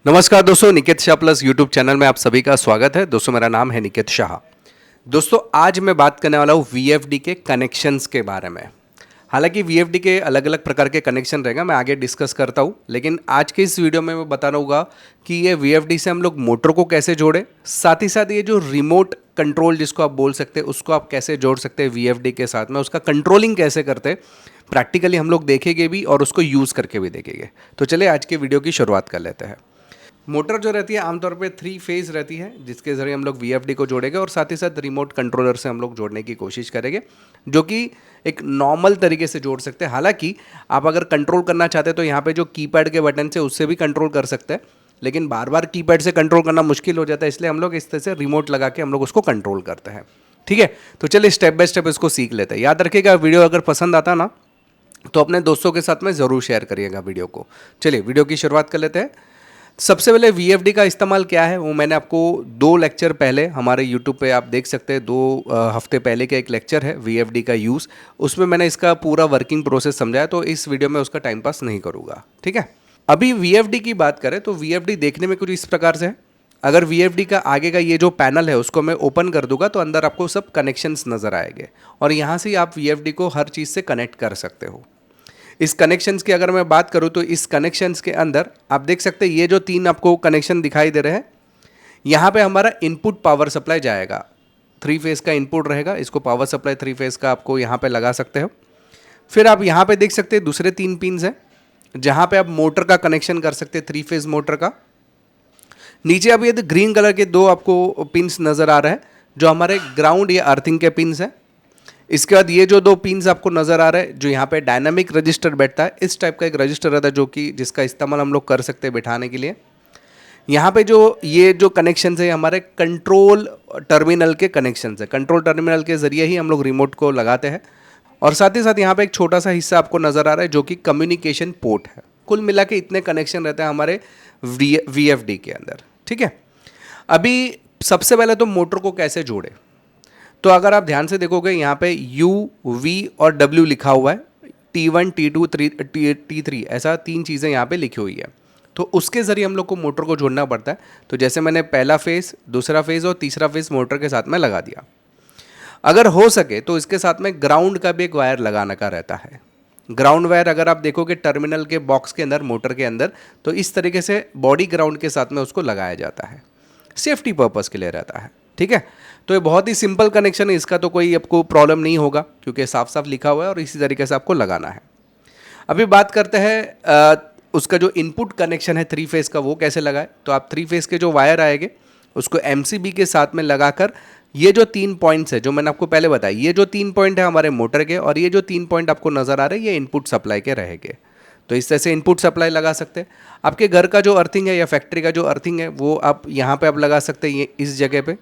नमस्कार दोस्तों, Niket Shah plus YouTube channel में आप सभी का स्वागत है। दोस्तों मेरा नाम है निकेत शाह। दोस्तों आज मैं बात करने वाला हूँ वीएफडी के कनेक्शंस के बारे में। हालांकि वीएफडी के अलग अलग प्रकार के कनेक्शन रहेगा, मैं आगे डिस्कस करता हूँ, लेकिन आज के इस वीडियो में मैं बता रहा हूँ कि ये वीएफडी से हम लोग मोटर को कैसे जोड़े, साथ ही साथ ये जो रिमोट कंट्रोल जिसको आप बोल सकते हैं उसको आप कैसे जोड़ सकते हैं वीएफडी के साथ में, उसका कंट्रोलिंग कैसे करते हैं प्रैक्टिकली हम लोग देखेंगे भी और उसको यूज़ करके भी देखेंगे। तो चलिए आज के वीडियो की शुरुआत कर लेते हैं। मोटर जो रहती है आमतौर पे 3 फेज़ रहती है, जिसके ज़रिए हम लोग वीएफडी को जोड़ेंगे और साथ ही साथ रिमोट कंट्रोलर से हम लोग जोड़ने की कोशिश करेंगे, जो कि एक नॉर्मल तरीके से जोड़ सकते हैं। हालांकि आप अगर कंट्रोल करना चाहते हैं तो यहाँ पे जो कीपैड के बटन से उससे भी कंट्रोल कर सकते हैं, लेकिन बार बार कीपैड से कंट्रोल करना मुश्किल हो जाता है, इसलिए हम लोग इस तरह से रिमोट लगा के हम लोग उसको कंट्रोल करते हैं। ठीक है, तो चलिए स्टेप बाय स्टेप इसको सीख लेते हैं। याद रखिएगा, वीडियो अगर पसंद आता ना तो अपने दोस्तों के साथ में ज़रूर शेयर करिएगा वीडियो को। चलिए वीडियो की शुरुआत कर लेते हैं। सबसे पहले वीएफडी का इस्तेमाल क्या है वो मैंने आपको 2 लेक्चर पहले हमारे यूट्यूब पे आप देख सकते हैं। 2 हफ्ते पहले का एक लेक्चर है वीएफडी का यूज़, उसमें मैंने इसका पूरा वर्किंग प्रोसेस समझाया, तो इस वीडियो में उसका टाइम पास नहीं करूँगा। ठीक है, अभी वीएफडी की बात करें तो वीएफडी देखने में कुछ इस प्रकार से है। अगर वीएफडी का आगे का ये जो पैनल है उसको मैं ओपन कर दूंगा तो अंदर आपको सब कनेक्शंस नज़र आएंगे और यहाँ से आप वीएफडी को हर चीज़ से कनेक्ट कर सकते हो। इस कनेक्शंस की अगर मैं बात करूं तो इस कनेक्शंस के अंदर आप देख सकते हैं ये जो 3 आपको कनेक्शन दिखाई दे रहे हैं, यहाँ पे हमारा इनपुट पावर सप्लाई जाएगा। 3 फेज़ का इनपुट रहेगा, इसको पावर सप्लाई 3 फेज़ का आपको यहाँ पे लगा सकते हो। फिर आप यहाँ पे देख सकते हैं दूसरे 3 पिन्स हैं जहाँ पे आप मोटर का कनेक्शन कर सकते हैं, 3 फेज़ मोटर का। नीचे अब ये ग्रीन कलर के 2 आपको पिन्स नज़र आ रहे हैं जो हमारे ग्राउंड या अर्थिंग के पिन्स हैं। इसके बाद ये जो 2 पिन्स आपको नज़र आ रहे हैं जो यहाँ पे डायनामिक रजिस्टर बैठता है, इस टाइप का एक रजिस्टर रहता है जो कि जिसका इस्तेमाल हम लोग कर सकते हैं बिठाने के लिए। यहाँ पे जो ये जो कनेक्शन है हमारे कंट्रोल टर्मिनल के कनेक्शन है, कंट्रोल टर्मिनल के ज़रिए ही हम लोग रिमोट को लगाते हैं। और साथ ही साथ यहाँ पे एक छोटा सा हिस्सा आपको नज़र आ रहा है जो कि कम्युनिकेशन पोर्ट है। कुल मिला के इतने कनेक्शन रहते हैं हमारे वीएफडी के अंदर। ठीक है, अभी सबसे पहले तो मोटर को कैसे जोड़े, तो अगर आप ध्यान से देखोगे यहाँ पे U, V और W लिखा हुआ है, T1, T2, T3 ऐसा 3 चीज़ें यहाँ पे लिखी हुई है। तो उसके ज़रिए हम लोग को मोटर को जोड़ना पड़ता है। तो जैसे मैंने पहला फेज़, दूसरा फेज़ और तीसरा फेज़ मोटर के साथ में लगा दिया। अगर हो सके तो इसके साथ में ग्राउंड का भी एक वायर लगाने का रहता है। ग्राउंड वायर अगर आप देखोगे टर्मिनल के बॉक्स के अंदर, मोटर के अंदर, तो इस तरीके से बॉडी ग्राउंड के साथ में उसको लगाया जाता है, सेफ्टी पर्पज़ के लिए रहता है। ठीक है, तो ये बहुत ही सिंपल कनेक्शन है, इसका तो कोई आपको प्रॉब्लम नहीं होगा क्योंकि साफ साफ लिखा हुआ है और इसी तरीके से आपको लगाना है। अभी बात करते हैं उसका जो इनपुट कनेक्शन है 3 फेज़ का वो कैसे लगाए। तो आप 3 फेज़ के जो वायर आएंगे उसको एमसीबी के साथ में लगाकर ये जो 3 पॉइंट्स है जो मैंने आपको पहले बताया, ये जो 3 पॉइंट है हमारे मोटर के और ये जो 3 पॉइंट आपको नज़र आ रहे हैं ये इनपुट सप्लाई के रहेंगे। तो इस तरह से इनपुट सप्लाई लगा सकते हैं। आपके घर का जो अर्थिंग है या फैक्ट्री का जो अर्थिंग है वो आप यहाँ पे आप लगा सकते हैं, ये इस जगह पे।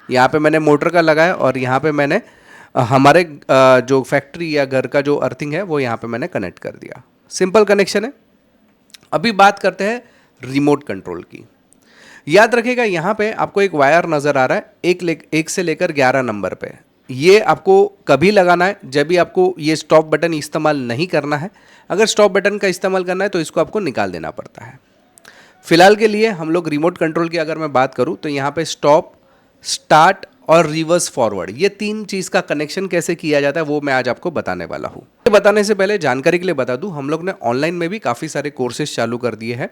यहाँ पे मैंने मोटर का लगाया और यहाँ पे मैंने हमारे जो फैक्ट्री या घर का जो अर्थिंग है वो यहाँ पे मैंने कनेक्ट कर दिया। सिंपल कनेक्शन है। अभी बात करते हैं रिमोट कंट्रोल की। याद रखिएगा यहाँ पे आपको एक वायर नज़र आ रहा है, एक से लेकर 11 नंबर पे। ये आपको कभी लगाना है जब भी आपको ये स्टॉप बटन इस्तेमाल नहीं करना है। अगर स्टॉप बटन का इस्तेमाल करना है तो इसको आपको निकाल देना पड़ता है। फिलहाल के लिए हम लोग रिमोट कंट्रोल की अगर मैं बात करूँ तो यहाँ पे स्टॉप, स्टार्ट और रिवर्स फॉरवर्ड, ये 3 चीज़ का कनेक्शन कैसे किया जाता है वो मैं आज आपको बताने वाला हूँ। बताने से पहले जानकारी के लिए बता दूँ, हम लोग ने ऑनलाइन में भी काफ़ी सारे कोर्सेज चालू कर दिए हैं।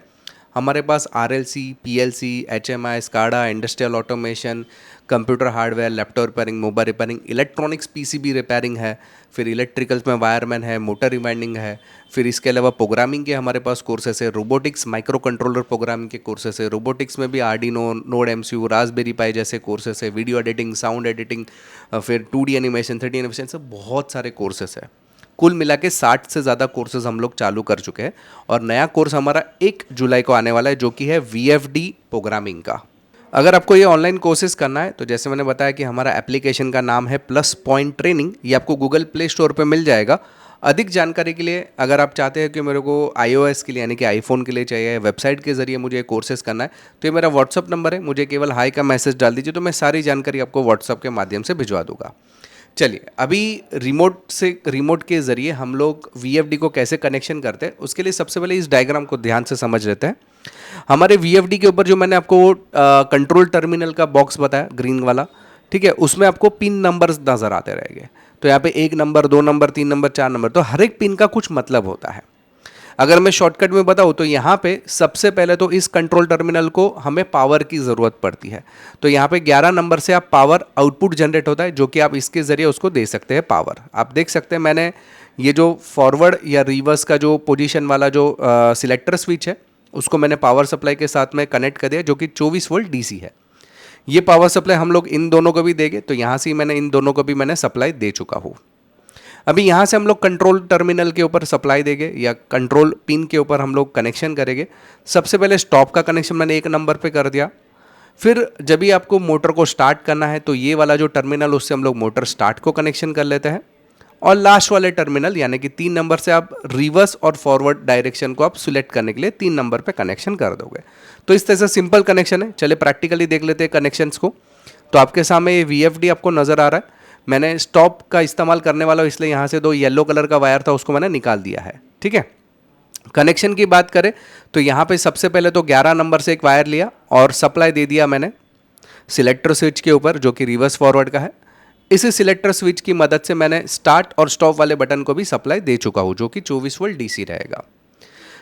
हमारे पास RLC, PLC, HMI, SCADA, industrial automation, computer hardware, laptop repairing, mobile repairing, electronics PCB repairing है, फिर इलेक्ट्रिकल्स में वायरमैन है, मोटर रिमाइंडिंग है, फिर इसके अलावा प्रोग्रामिंग के हमारे पास कोर्सेस है, रोबोटिक्स, माइक्रो कंट्रोलर प्रोग्रामिंग के कोर्सेस है, रोबोटिक्स में भी आर्डिनो, नोड MCU, रास्पबेरी पाई जैसे कोर्सेस है, वीडियो एडिटिंग, साउंड एडिटिंग, फिर 2D एनिमेशन, 3D एनिमेशन, सब बहुत सारे कोर्सेस है। कुल मिला के 60 से ज़्यादा कोर्सेज हम लोग चालू कर चुके हैं और नया कोर्स हमारा 1 जुलाई को आने वाला है जो कि है VFD प्रोग्रामिंग का। अगर आपको ये ऑनलाइन कोर्सेज करना है तो जैसे मैंने बताया कि हमारा एप्लीकेशन का नाम है प्लस पॉइंट ट्रेनिंग, ये आपको गूगल प्ले स्टोर पे मिल जाएगा। अधिक जानकारी के लिए अगर आप चाहते हैं कि मेरे को iOS के लिए यानी कि आईफोन के लिए चाहिए, वेबसाइट के ज़रिए मुझे कोर्सेज करना है, तो ये मेरा व्हाट्सअप नंबर है, मुझे केवल हाई का मैसेज डाल दीजिए तो मैं सारी जानकारी आपको व्हाट्सअप के माध्यम से भिजवा दूंगा। चलिए अभी रिमोट के ज़रिए हम लोग VFD को कैसे कनेक्शन करते हैं उसके लिए सबसे पहले इस डायग्राम को ध्यान से समझ लेते हैं। हमारे वीएफडी के ऊपर जो मैंने आपको कंट्रोल टर्मिनल का बॉक्स बताया ग्रीन वाला, ठीक है, उसमें आपको पिन नंबर्स नज़र आते रहेंगे। तो यहाँ पे 1 नंबर, 2 नंबर, 3 नंबर, 4 नंबर, तो हर एक पिन का कुछ मतलब होता है। अगर मैं शॉर्टकट में बताऊँ तो यहाँ पे सबसे पहले तो इस कंट्रोल टर्मिनल को हमें पावर की ज़रूरत पड़ती है। तो यहाँ पे 11 नंबर से आप पावर आउटपुट जनरेट होता है, जो कि आप इसके ज़रिए उसको दे सकते हैं पावर। आप देख सकते हैं मैंने ये जो फॉरवर्ड या रिवर्स का जो पोजीशन वाला जो सिलेक्टर स्विच है, उसको मैंने पावर सप्लाई के साथ में कनेक्ट कर दिया, जो कि 24 वोल्ट डीसी है। ये पावर सप्लाई हम लोग इन दोनों को भी देंगे, तो यहाँ से मैंने इन दोनों को भी मैंने सप्लाई दे चुका हूँ। अभी यहाँ से हम लोग कंट्रोल टर्मिनल के ऊपर सप्लाई देंगे या कंट्रोल पिन के ऊपर हम लोग कनेक्शन करेंगे। सबसे पहले स्टॉप का कनेक्शन मैंने 1 नंबर पे कर दिया। फिर जब भी आपको मोटर को स्टार्ट करना है तो ये वाला जो टर्मिनल, उससे हम लोग मोटर स्टार्ट को कनेक्शन कर लेते हैं। और लास्ट वाले टर्मिनल यानी कि 3 नंबर से आप रिवर्स और फॉरवर्ड डायरेक्शन को आप सिलेक्ट करने के लिए 3 नंबर पे कनेक्शन कर दोगे। तो इस तरह से सिंपल कनेक्शन है। चलिए प्रैक्टिकली देख लेते हैं कनेक्शंस को। तो आपके सामने ये वीएफडी आपको नज़र आ रहा है। मैंने स्टॉप का इस्तेमाल करने वाला हूँ, इसलिए यहाँ से 2 येलो कलर का वायर था उसको मैंने निकाल दिया है, ठीक है। कनेक्शन की बात करें तो यहाँ पे सबसे पहले तो 11 नंबर से एक वायर लिया और सप्लाई दे दिया मैंने सिलेक्टर स्विच के ऊपर, जो कि रिवर्स फॉरवर्ड का है। इसी सिलेक्टर स्विच की मदद से मैंने स्टार्ट और स्टॉप वाले बटन को भी सप्लाई दे चुका हूँ, जो कि 24 वोल्ट डीसी रहेगा।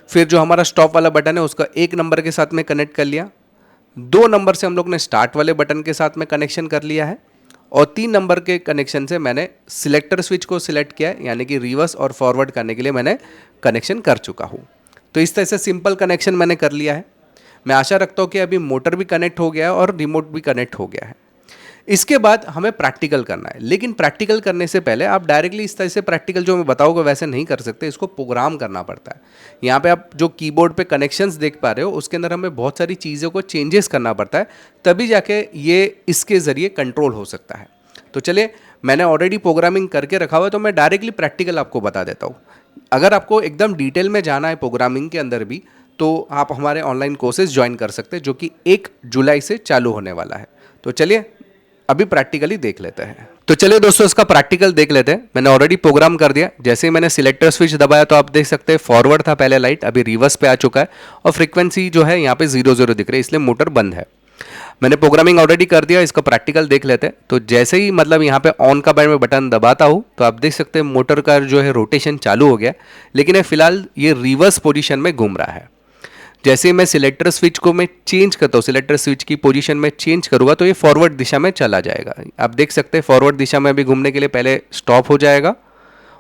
फिर जो हमारा स्टॉप वाला बटन है उसका 1 नंबर के साथ में कनेक्ट कर लिया। 2 नंबर से हम लोग ने स्टार्ट वाले बटन के साथ में कनेक्शन कर लिया है और 3 नंबर के कनेक्शन से मैंने सिलेक्टर स्विच को सिलेक्ट किया है, यानी कि रिवर्स और फॉरवर्ड करने के लिए मैंने कनेक्शन कर चुका हूँ। तो इस तरह से सिंपल कनेक्शन मैंने कर लिया है। मैं आशा रखता हूँ कि अभी मोटर भी कनेक्ट हो गया है और रिमोट भी कनेक्ट हो गया है। इसके बाद हमें प्रैक्टिकल करना है, लेकिन प्रैक्टिकल करने से पहले आप डायरेक्टली इस तरह से प्रैक्टिकल जो मैं बताऊंगा वैसे नहीं कर सकते, इसको प्रोग्राम करना पड़ता है। यहाँ पे आप जो कीबोर्ड पे कनेक्शंस देख पा रहे हो उसके अंदर हमें बहुत सारी चीज़ों को चेंजेस करना पड़ता है, तभी जाके ये इसके ज़रिए कंट्रोल हो सकता है। तो चलिए, मैंने ऑलरेडी प्रोग्रामिंग करके रखा हुआ है, तो मैं डायरेक्टली प्रैक्टिकल आपको बता देता हूँ। अगर आपको एकदम डिटेल में जाना है प्रोग्रामिंग के अंदर भी, तो आप हमारे ऑनलाइन कोर्सेज ज्वाइन कर सकते हैं, जो कि 1 जुलाई से चालू होने वाला है। तो चलिए अभी प्रैक्टिकली देख लेते हैं। तो चलिए दोस्तों, इसका प्रैक्टिकल देख लेते हैं। मैंने ऑलरेडी प्रोग्राम कर दिया। जैसे ही मैंने सिलेक्टर स्विच दबाया तो आप देख सकते हैं फॉरवर्ड था पहले लाइट, अभी रिवर्स पे आ चुका है और फ्रीक्वेंसी जो है यहाँ पे 00 दिख रही है, इसलिए मोटर बंद है। मैंने प्रोग्रामिंग ऑलरेडी कर दिया, इसका प्रैक्टिकल देख लेते हैं। तो जैसे ही मतलब यहाँ पे ऑन का मैं बटन दबाता हूँ तो आप देख सकते हैं मोटर का जो है रोटेशन चालू हो गया, लेकिन ये फिलहाल ये रिवर्स पोजीशन में घूम रहा है। जैसे ही मैं सिलेक्टर स्विच को मैं चेंज करता हूँ, सिलेक्टर स्विच की पोजीशन में चेंज करूँगा तो ये फॉरवर्ड दिशा में चला जाएगा। आप देख सकते हैं फॉरवर्ड दिशा में अभी घूमने के लिए पहले स्टॉप हो जाएगा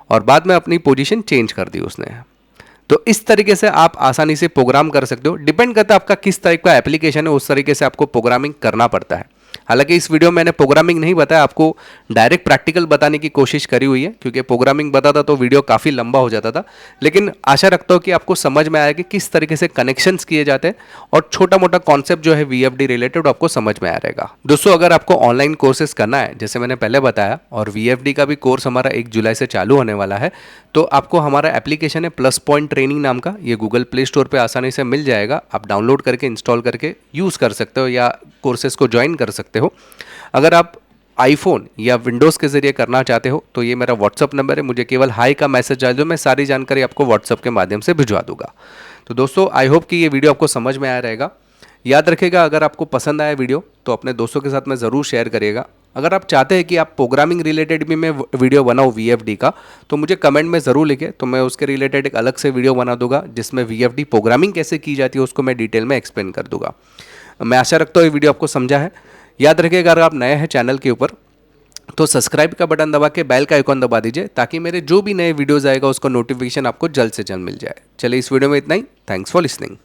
और बाद में अपनी पोजीशन चेंज कर दी उसने। तो इस तरीके से आप आसानी से प्रोग्राम कर सकते हो। डिपेंड करता है आपका किस टाइप का एप्लीकेशन है, उस तरीके से आपको प्रोग्रामिंग करना पड़ता है। हालांकि इस वीडियो में मैंने प्रोग्रामिंग नहीं बताया, आपको डायरेक्ट प्रैक्टिकल बताने की कोशिश करी हुई है, क्योंकि प्रोग्रामिंग बताता तो वीडियो काफ़ी लंबा हो जाता था। लेकिन आशा रखता हूँ कि आपको समझ में आया कि किस तरीके से कनेक्शंस किए जाते हैं और छोटा मोटा कॉन्सेप्ट जो है वीएफडी रिलेटेड आपको समझ में आ रहेगा। दोस्तों, अगर आपको ऑनलाइन कोर्सेज करना है जैसे मैंने पहले बताया, और वीएफडी का भी कोर्स हमारा 1 जुलाई से चालू होने वाला है, तो आपको हमारा एप्लीकेशन है प्लस पॉइंट ट्रेनिंग नाम का, ये गूगल प्ले स्टोर पर आसानी से मिल जाएगा। आप डाउनलोड करके इंस्टॉल करके यूज़ कर सकते हो या कोर्सेज को ज्वाइन कर सकते हो। अगर आप आईफोन या विंडोज़ के ज़रिए करना चाहते हो तो ये मेरा व्हाट्सअप नंबर है, मुझे केवल हाई का मैसेज डाल दो, मैं सारी जानकारी आपको व्हाट्सअप के माध्यम से भिजवा दूंगा। तो दोस्तों, आई होप कि ये वीडियो आपको समझ में आया रहेगा। याद रखिएगा, अगर आपको पसंद आया वीडियो तो अपने दोस्तों के साथ में ज़रूर शेयर करिएगा। अगर आप चाहते हैं कि आप प्रोग्रामिंग रिलेटेड भी मैं वीडियो बनाऊँ वीएफडी का, तो मुझे कमेंट में ज़रूर लिखें, तो मैं उसके रिलेटेड एक अलग से वीडियो बना दूंगा जिसमें वीएफडी प्रोग्रामिंग कैसे की जाती है उसको मैं डिटेल में एक्सप्लेन कर दूंगा। मैं आशा रखता हूँ ये वीडियो आपको समझा है। याद रखिएगा, अगर आप नए हैं चैनल के ऊपर तो सब्सक्राइब का बटन दबा के बेल का आइकॉन दबा दीजिए, ताकि मेरे जो भी नए वीडियोज़ आएगा उसका नोटिफिकेशन आपको जल्द से जल्द मिल जाए। चलिए, इस वीडियो में इतना ही। Thanks for listening.